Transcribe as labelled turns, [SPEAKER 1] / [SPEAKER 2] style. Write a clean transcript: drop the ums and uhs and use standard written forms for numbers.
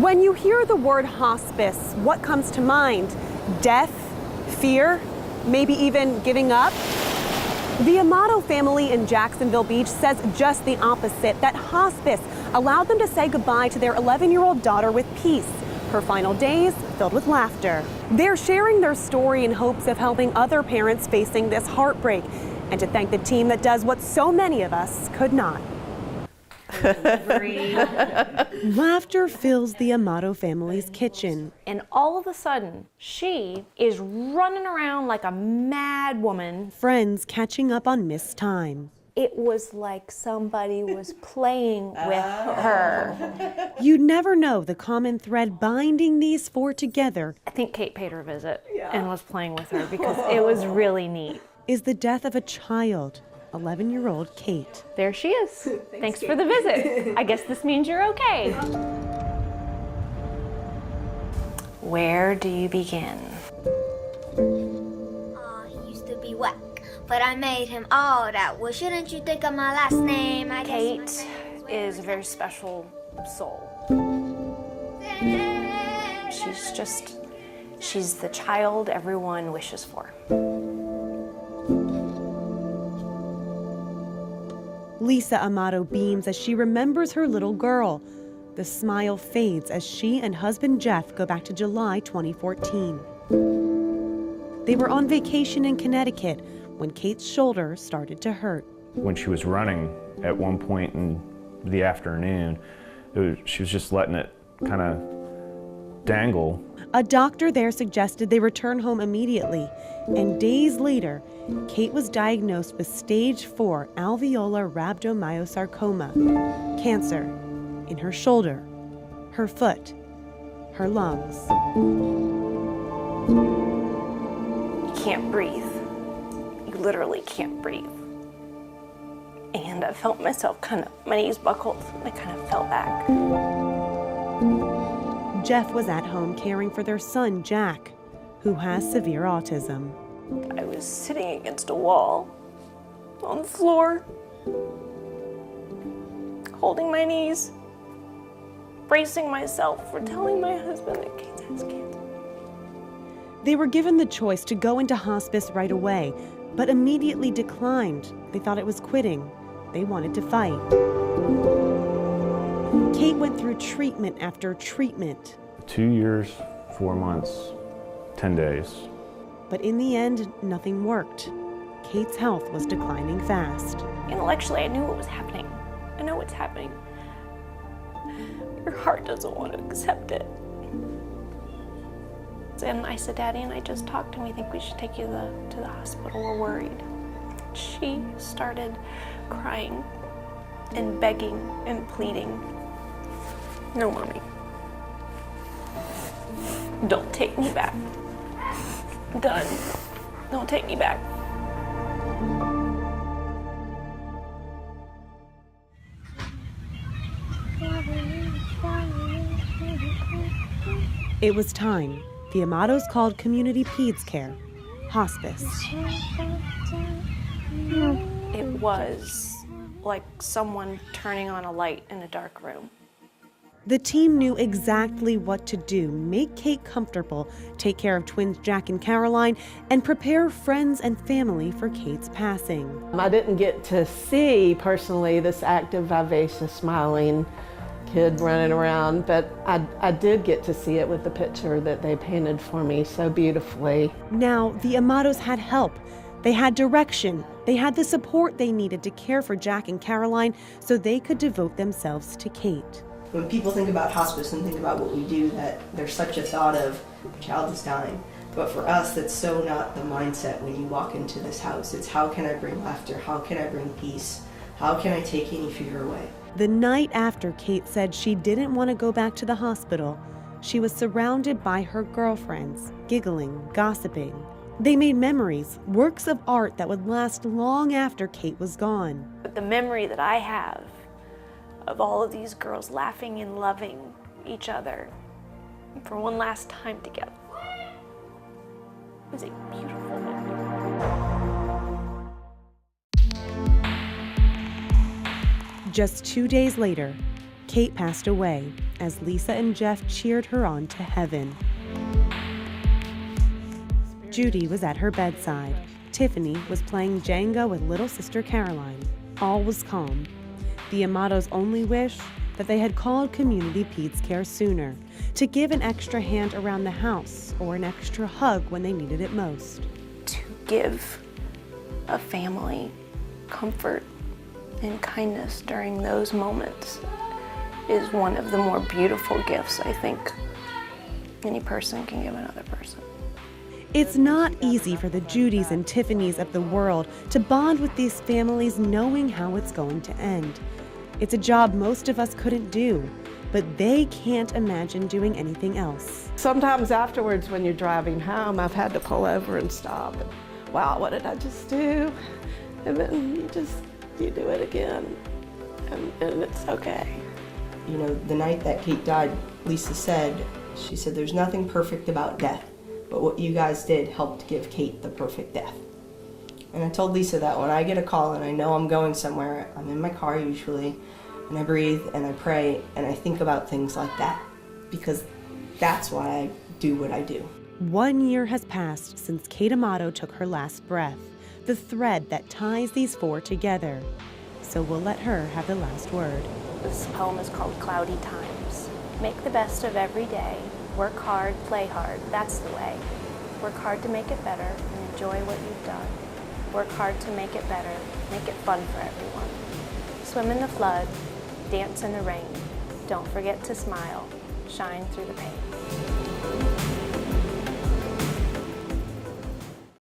[SPEAKER 1] When you hear the word hospice, what comes to mind? Death? Fear? Maybe even giving up? The Amato family in Jacksonville Beach says just the opposite, that hospice allowed them to say goodbye to their 11-year-old daughter with peace. Her final days filled with laughter. They're sharing their story in hopes of helping other parents facing this heartbreak and to thank the team that does what so many of us could not. Laughter fills the Amato family's kitchen.
[SPEAKER 2] And all of a sudden, she is running around like a mad woman.
[SPEAKER 1] Friends catching up on missed time.
[SPEAKER 2] It was like somebody was playing with her.
[SPEAKER 1] You'd never know the common thread binding these four together.
[SPEAKER 2] I think Kate paid her a visit and was playing with her because it was really neat.
[SPEAKER 1] Is the death of a child, 11-year-old Kate.
[SPEAKER 2] There she is. Thanks for the visit. I guess this means you're okay. Where do you begin?
[SPEAKER 3] He used to be whack, but I made him all that. Well, shouldn't you think of my last name?
[SPEAKER 2] Kate is a very special soul. She's the child everyone wishes for.
[SPEAKER 1] Lisa Amato beams as she remembers her little girl. The smile fades as she and husband Jeff go back to July 2014. They were on vacation in Connecticut when Kate's shoulder started to hurt.
[SPEAKER 4] When she was running at one point in the afternoon, she was just letting it kind of dangle.
[SPEAKER 1] A doctor there suggested they return home immediately, and days later, Kate was diagnosed with stage 4 alveolar rhabdomyosarcoma, cancer in her shoulder, her foot, her lungs.
[SPEAKER 2] You can't breathe. You literally can't breathe. And I felt myself my knees buckled, and I kind of fell back.
[SPEAKER 1] Jeff was at home caring for their son, Jack, who has severe autism.
[SPEAKER 2] I was sitting against a wall on the floor, holding my knees, bracing myself for telling my husband that Kate has cancer.
[SPEAKER 1] They were given the choice to go into hospice right away, but immediately declined. They thought it was quitting. They wanted to fight. Kate went through treatment after treatment.
[SPEAKER 4] 2 years, 4 months, 10 days.
[SPEAKER 1] But in the end, nothing worked. Kate's health was declining fast.
[SPEAKER 2] Intellectually, I knew what was happening. I know what's happening. Your heart doesn't want to accept it. And I said, Daddy and I just talked and we think we should take you to the hospital. We're worried. She started crying and begging and pleading. No, Mommy. Don't take me back. I'm done. Don't take me back.
[SPEAKER 1] It was time. The Amatos called community peds care hospice.
[SPEAKER 2] It was like someone turning on a light in a dark room.
[SPEAKER 1] The team knew exactly what to do: make Kate comfortable, take care of twins Jack and Caroline, and prepare friends and family for Kate's passing.
[SPEAKER 5] I didn't get to see personally this active, vivacious, smiling kid running around, but I did get to see it with the picture that they painted for me so beautifully.
[SPEAKER 1] Now, the Amatos had help. They had direction. They had the support they needed to care for Jack and Caroline so they could devote themselves to Kate.
[SPEAKER 6] When people think about hospice and think about what we do, that there's such a thought of a child is dying. But for us, that's so not the mindset when you walk into this house. It's how can I bring laughter? How can I bring peace? How can I take any fear away?
[SPEAKER 1] The night after Kate said she didn't want to go back to the hospital, she was surrounded by her girlfriends, giggling, gossiping. They made memories, works of art that would last long after Kate was gone.
[SPEAKER 2] But the memory that I have of all of these girls laughing and loving each other for one last time together is a beautiful memory.
[SPEAKER 1] Just 2 days later, Kate passed away as Lisa and Jeff cheered her on to heaven. Judy was at her bedside. Tiffany was playing Jenga with little sister Caroline. All was calm. The Amatos only wish that they had called Community Peds Care sooner to give an extra hand around the house or an extra hug when they needed it most.
[SPEAKER 2] To give a family comfort and kindness during those moments is one of the more beautiful gifts I think any person can give another person.
[SPEAKER 1] It's not easy for the Judys and Tiffanys of the world to bond with these families knowing how it's going to end. It's a job most of us couldn't do, but they can't imagine doing anything else.
[SPEAKER 5] Sometimes afterwards when you're driving home, I've had to pull over and stop. And, wow, what did I just do? And then you do it again, and it's okay.
[SPEAKER 6] You know, the night that Kate died, Lisa said, she said, there's nothing perfect about death, but what you guys did helped give Kate the perfect death. And I told Lisa that when I get a call and I know I'm going somewhere, I'm in my car usually, and I breathe and I pray and I think about things like that, because that's why I do what I do.
[SPEAKER 1] 1 year has passed since Kate Amato took her last breath, the thread that ties these four together. So we'll let her have the last word.
[SPEAKER 2] This poem is called Cloudy Times. Make the best of every day. Work hard, play hard, that's the way. Work hard to make it better and enjoy what you've done. Work hard to make it better, make it fun for everyone. Swim in the flood, dance in the rain. Don't forget to smile, shine through the pain.